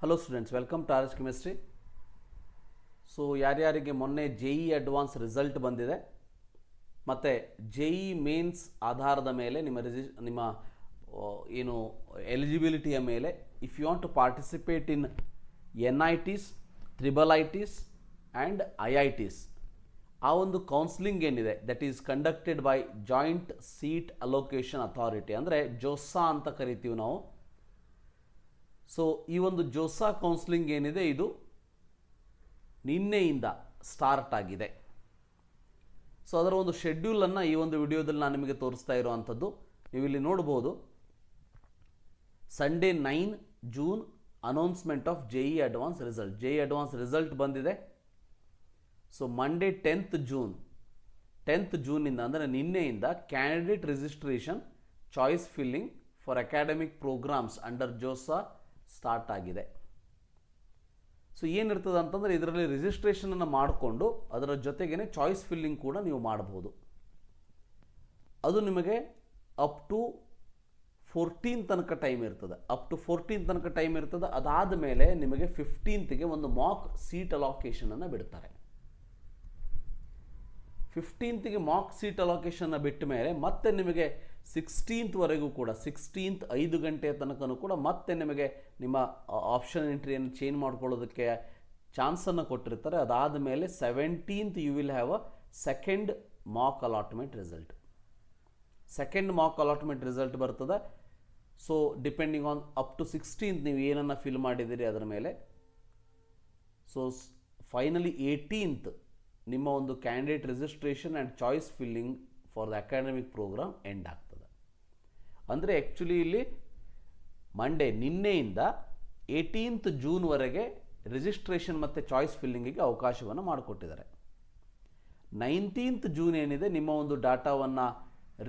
Hello students, welcome to RS chemistry. So ಯಾರ್ಯಾರಿಗೆ ಮೊನ್ನೆ JEE advance result ಬಂದಿದೆ ಮತ್ತು JEE ಮೇನ್ಸ್ ಆಧಾರದ ಮೇಲೆ ನಿಮ್ಮ ಏನು ಎಲಿಜಿಬಿಲಿಟಿಯ ಮೇಲೆ if you want to participate in NITs, triple ITs and IITs, ಆ ಒಂದು ಕೌನ್ಸಿಲಿಂಗ್ ಏನಿದೆ that is conducted by joint seat allocation authority, ಅಂದರೆ ಜೋಸಾ ಅಂತ ಕರಿತೀವಿ ನಾವು. ಸೊ ಈ ಒಂದು ಜೋಸಾ ಕೌನ್ಸಿಲಿಂಗ್ ಏನಿದೆ ಇದು ನಿನ್ನೆಯಿಂದ ಸ್ಟಾರ್ಟ್ ಆಗಿದೆ. ಸೊ ಅದರ ಒಂದು ಶೆಡ್ಯೂಲನ್ನು ಈ ಒಂದು ವಿಡಿಯೋದಲ್ಲಿ ನಾನು ನಿಮಗೆ ತೋರಿಸ್ತಾ ಇರುವಂಥದ್ದು. ನೀವು ಇಲ್ಲಿ ನೋಡ್ಬೋದು, Sunday 9 June announcement of JEE advance result. JEE advance result ಬಂದಿದೆ. ಸೊ ಮಂಡೇ 10th ಜೂನಿಂದ ಅಂದರೆ ನಿನ್ನೆಯಿಂದ candidate registration choice filling for academic programmes under JoSAA start ಆಗಿದೆ. ಸೊ ಏನಿರ್ತದೆ ಅಂತಂದರೆ ಇದರಲ್ಲಿ ರಿಜಿಸ್ಟ್ರೇಷನನ್ನು ಮಾಡಿಕೊಂಡು ಅದರ ಜೊತೆಗೇ ಚಾಯ್ಸ್ ಫಿಲ್ಲಿಂಗ್ ಕೂಡ ನೀವು ಮಾಡ್ಬೋದು. ಅದು ನಿಮಗೆ ಅಪ್ ಟು 14 ತನಕ ಟೈಮ್ ಇರ್ತದೆ. ಅದಾದ ಮೇಲೆ ನಿಮಗೆ 15ಗೆ ಒಂದು ಮಾಕ್ ಸೀಟ್ ಅಲೋಕೇಶನನ್ನು ಬಿಡ್ತಾರೆ. 15ಗೆ ಮಾಕ್ ಸೀಟ್ ಅಲೋಕೇಶನ್ನ ಬಿಟ್ಟ ಮೇಲೆ ಮತ್ತೆ ನಿಮಗೆ 16th ವರೆಗೂ ಕೂಡ 16th 5 ಗಂಟೆಯ ತನಕನೂ ಕೂಡ ಮತ್ತೆ ನಿಮಗೆ ನಿಮ್ಮ ಆಪ್ಷನ್ ಎಂಟ್ರಿಯನ್ನು ಚೇಂಜ್ ಮಾಡ್ಕೊಳ್ಳೋದಕ್ಕೆ ಚಾನ್ಸನ್ನು ಕೊಟ್ಟಿರ್ತಾರೆ. ಅದಾದ ಮೇಲೆ 17th you will have a second mock allotment result ಬರ್ತದೆ. So depending on up to 16th ನೀವು ಏನನ್ನು ಫಿಲ್ ಮಾಡಿದ್ದೀರಿ ಅದರ ಮೇಲೆ. ಸೊ ಫೈನಲಿ 18th ನಿಮ್ಮ ಒಂದು candidate registration and choice filling for the academic programme end ಆಗ್ತದೆ. ಅಂದರೆ ಆ್ಯಕ್ಚುಲಿ ಇಲ್ಲಿ ಮಂಡೇ ನಿನ್ನೆಯಿಂದ 18th ಜೂನ್ವರೆಗೆ ರಿಜಿಸ್ಟ್ರೇಷನ್ ಮತ್ತು ಚಾಯ್ಸ್ ಫಿಲ್ಲಿಂಗಿಗೆ ಅವಕಾಶವನ್ನು ಮಾಡಿಕೊಟ್ಟಿದ್ದಾರೆ. 19th ಜೂನ್ ಏನಿದೆ ನಿಮ್ಮ ಒಂದು ಡಾಟಾವನ್ನು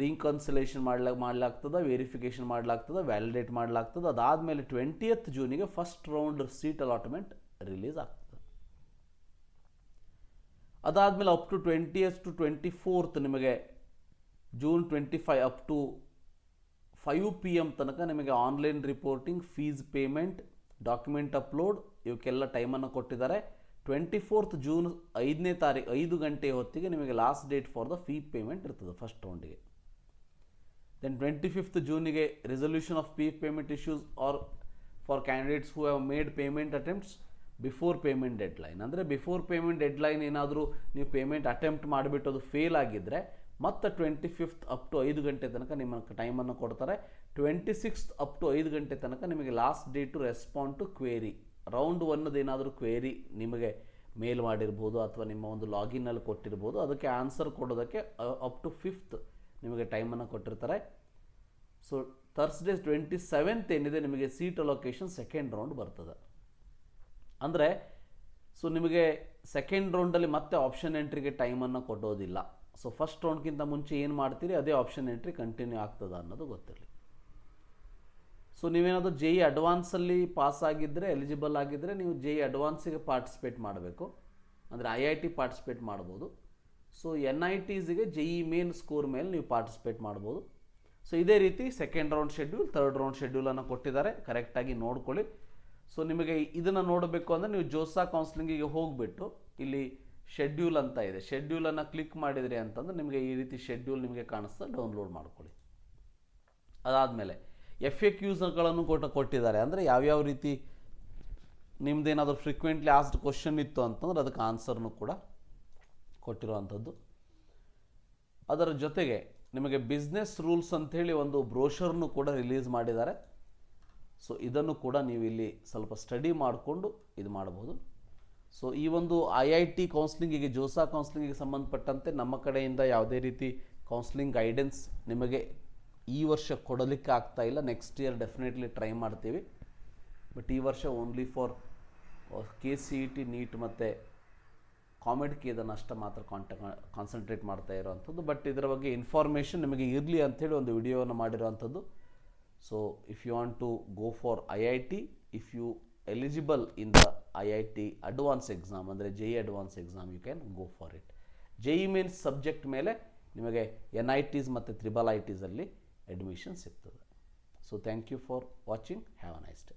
ರೀಕನ್ಸಿಲೇಷನ್ ಮಾಡಲಾಗ್ತದೆ, ವೆರಿಫಿಕೇಷನ್ ಮಾಡಲಾಗ್ತದೆ, ವ್ಯಾಲಿಡೇಟ್ ಮಾಡಲಾಗ್ತದೆ. ಅದಾದಮೇಲೆ 20th ಜೂನಿಗೆ first round seat allotment release ಆಗ್ತದೆ. ಅದಾದಮೇಲೆ up to 20th to 24th ನಿಮಗೆ ಜೂನ್ 25 ಅಪ್ ಟು 5 PM ತನಕ ನಿಮಗೆ online reporting, fees payment, document upload ಇವಕ್ಕೆಲ್ಲ ಟೈಮನ್ನು ಕೊಟ್ಟಿದ್ದಾರೆ. 24th ಜೂನ್ 5ನೇ ತಾರೀಕು 5 ಗಂಟೆ ಹೊತ್ತಿಗೆ ನಿಮಗೆ last date for the fee payment ಇರ್ತದೆ ಫಸ್ಟ್ ರೌಂಡಿಗೆ. ದೆನ್ 25th ಜೂನಿಗೆ resolution of fee payment issues are for candidates who have made payment attempts before payment deadline. ಅಂದರೆ ಬಿಫೋರ್ ಪೇಮೆಂಟ್ ಡೆಡ್ಲೈನ್ ಏನಾದರೂ ನೀವು ಪೇಮೆಂಟ್ ಅಟೆಂಪ್ಟ್ ಮಾಡಿಬಿಟ್ಟು ಅದು ಫೇಲ್ ಆಗಿದ್ದರೆ ಮತ್ತು 25th ಅಪ್ ಟು 5 ಗಂಟೆ ತನಕ ನಿಮ್ಮ ಟೈಮನ್ನು ಕೊಡ್ತಾರೆ. 26th ಅಪ್ ಟು 5 ಗಂಟೆ ತನಕ ನಿಮಗೆ last date to respond to query. Round 1 ಏನಾದರೂ ಕ್ವೇರಿ ನಿಮಗೆ ಮೇಲ್ ಮಾಡಿರ್ಬೋದು ಅಥವಾ ನಿಮ್ಮ ಒಂದು ಲಾಗಿನ್ನಲ್ಲಿ ಕೊಟ್ಟಿರ್ಬೋದು, ಅದಕ್ಕೆ ಆನ್ಸರ್ ಕೊಡೋದಕ್ಕೆ ಅಪ್ ಟು 5th ನಿಮಗೆ ಟೈಮನ್ನು ಕೊಟ್ಟಿರ್ತಾರೆ. ಸೊ ಥರ್ಸ್ಡೇ 27th ಏನಿದೆ ನಿಮಗೆ ಸೀಟ್ ಅಲೋಕೇಶನ್ ಸೆಕೆಂಡ್ ರೌಂಡ್ ಬರ್ತದೆ. ಅಂದರೆ ಸೊ ನಿಮಗೆ ಸೆಕೆಂಡ್ ರೌಂಡಲ್ಲಿ ಮತ್ತೆ ಆಪ್ಷನ್ ಎಂಟ್ರಿಗೆ ಟೈಮನ್ನು ಕೊಡೋದಿಲ್ಲ. ಸೊ ಫಸ್ಟ್ ರೌಂಡ್ಗಿಂತ ಮುಂಚೆ ಏನು ಮಾಡ್ತೀರಿ ಅದೇ ಆಪ್ಷನ್ ಎಂಟ್ರಿ ಕಂಟಿನ್ಯೂ ಆಗ್ತದೆ ಅನ್ನೋದು ಗೊತ್ತಿರಲಿ. ಸೊ ನೀವೇನಾದರೂ JEE ಅಡ್ವಾನ್ಸಲ್ಲಿ ಪಾಸ್ ಆಗಿದ್ದರೆ, ಎಲಿಜಿಬಲ್ ಆಗಿದ್ದರೆ ನೀವು JEE ಅಡ್ವಾನ್ಸಿಗೆ ಪಾರ್ಟಿಸಿಪೇಟ್ ಮಾಡಬೇಕು. ಅಂದರೆ IIT ಪಾರ್ಟಿಸಿಪೇಟ್ ಮಾಡ್ಬೋದು. ಸೊ NITಸ್ಗೆ JEE ಮೇನ್ ಸ್ಕೋರ್ ಮೇಲೆ ನೀವು ಪಾರ್ಟಿಸಿಪೇಟ್ ಮಾಡ್ಬೋದು. ಸೊ ಇದೇ ರೀತಿ second round schedule, third round ಶೆಡ್ಯೂಲನ್ನು ಕೊಟ್ಟಿದ್ದಾರೆ, ಕರೆಕ್ಟಾಗಿ ನೋಡ್ಕೊಳ್ಳಿ. ಸೊ ನಿಮಗೆ ಇದನ್ನು ನೋಡಬೇಕು ಅಂದರೆ ನೀವು ಜೋಸಾ ಕೌನ್ಸಿಲಿಂಗಿಗೆ ಹೋಗಿಬಿಟ್ಟು ಇಲ್ಲಿ ಶೆಡ್ಯೂಲ್ ಅಂತ ಇದೆ, ಶೆಡ್ಯೂಲನ್ನು ಕ್ಲಿಕ್ ಮಾಡಿದ್ರಿ ಅಂತಂದರೆ ನಿಮಗೆ ಈ ರೀತಿ ಶೆಡ್ಯೂಲ್ ನಿಮಗೆ ಕಾಣಿಸ್ತಾ, ಡೌನ್ಲೋಡ್ ಮಾಡ್ಕೊಳ್ಳಿ. ಅದಾದಮೇಲೆ FAQsಗಳನ್ನು ಕೊಟ್ಟಿದ್ದಾರೆ. ಅಂದರೆ ಯಾವ್ಯಾವ ರೀತಿ ನಿಮ್ಮದೇನಾದರೂ ಫ್ರೀಕ್ವೆಂಟ್ಲಿ ಆಸ್ಡ್ ಕ್ವಶನ್ ಇತ್ತು ಅಂತಂದ್ರೆ ಅದಕ್ಕೆ ಆನ್ಸರ್ನು ಕೂಡ ಕೊಟ್ಟಿರುವಂಥದ್ದು. ಅದರ ಜೊತೆಗೆ ನಿಮಗೆ ಬಿಸ್ನೆಸ್ ರೂಲ್ಸ್ ಅಂಥೇಳಿ ಒಂದು ಬ್ರೋಷರ್ನು ಕೂಡ ರಿಲೀಸ್ ಮಾಡಿದ್ದಾರೆ. ಸೊ ಇದನ್ನು ಕೂಡ ನೀವು ಇಲ್ಲಿ ಸ್ವಲ್ಪ ಸ್ಟಡಿ ಮಾಡಿಕೊಂಡು ಇದು ಮಾಡಬಹುದು. ಸೊ ಈ ಒಂದು IIT ಕೌನ್ಸಿಲಿಂಗಿಗೆ, ಜೋಸಾ ಕೌನ್ಸಿಲಿಂಗಿಗೆ ಸಂಬಂಧಪಟ್ಟಂತೆ ನಮ್ಮ ಕಡೆಯಿಂದ ಯಾವುದೇ ರೀತಿ ಕೌನ್ಸಿಲಿಂಗ್ ಗೈಡೆನ್ಸ್ ನಿಮಗೆ ಈ ವರ್ಷ ಕೊಡಲಿಕ್ಕೆ ಆಗ್ತಾ ಇಲ್ಲ. ನೆಕ್ಸ್ಟ್ ಇಯರ್ ಡೆಫಿನೆಟ್ಲಿ ಟ್ರೈ ಮಾಡ್ತೀವಿ. ಬಟ್ ಈ ವರ್ಷ ಓನ್ಲಿ ಫಾರ್ KCET, ನೀಟ್ ಮತ್ತು ಕಾಮೆಡ್ಗೆ ಇದನ್ನು ಅಷ್ಟು ಮಾತ್ರ ಕಾನ್ಸಂಟ್ರೇಟ್ ಮಾಡ್ತಾ ಇರೋವಂಥದ್ದು. ಬಟ್ ಇದರ ಬಗ್ಗೆ ಇನ್ಫಾರ್ಮೇಷನ್ ನಿಮಗೆ ಇರಲಿ ಅಂಥೇಳಿ ಒಂದು ವಿಡಿಯೋವನ್ನು ಮಾಡಿರೋವಂಥದ್ದು. So if you want to go for IIT, if you eligible in the IIT advanced exam ಅಂದರೆ JEE advanced exam, you can go for it. JEE mains subject ಮೇಲೆ ನಿಮಗೆ NITs ಮತ್ತು ತ್ರಿಬಲ್ ITs ಅಲ್ಲಿ ಅಡ್ಮಿಷನ್ ಸಿಗ್ತದೆ. So thank you for watching. Have a nice day.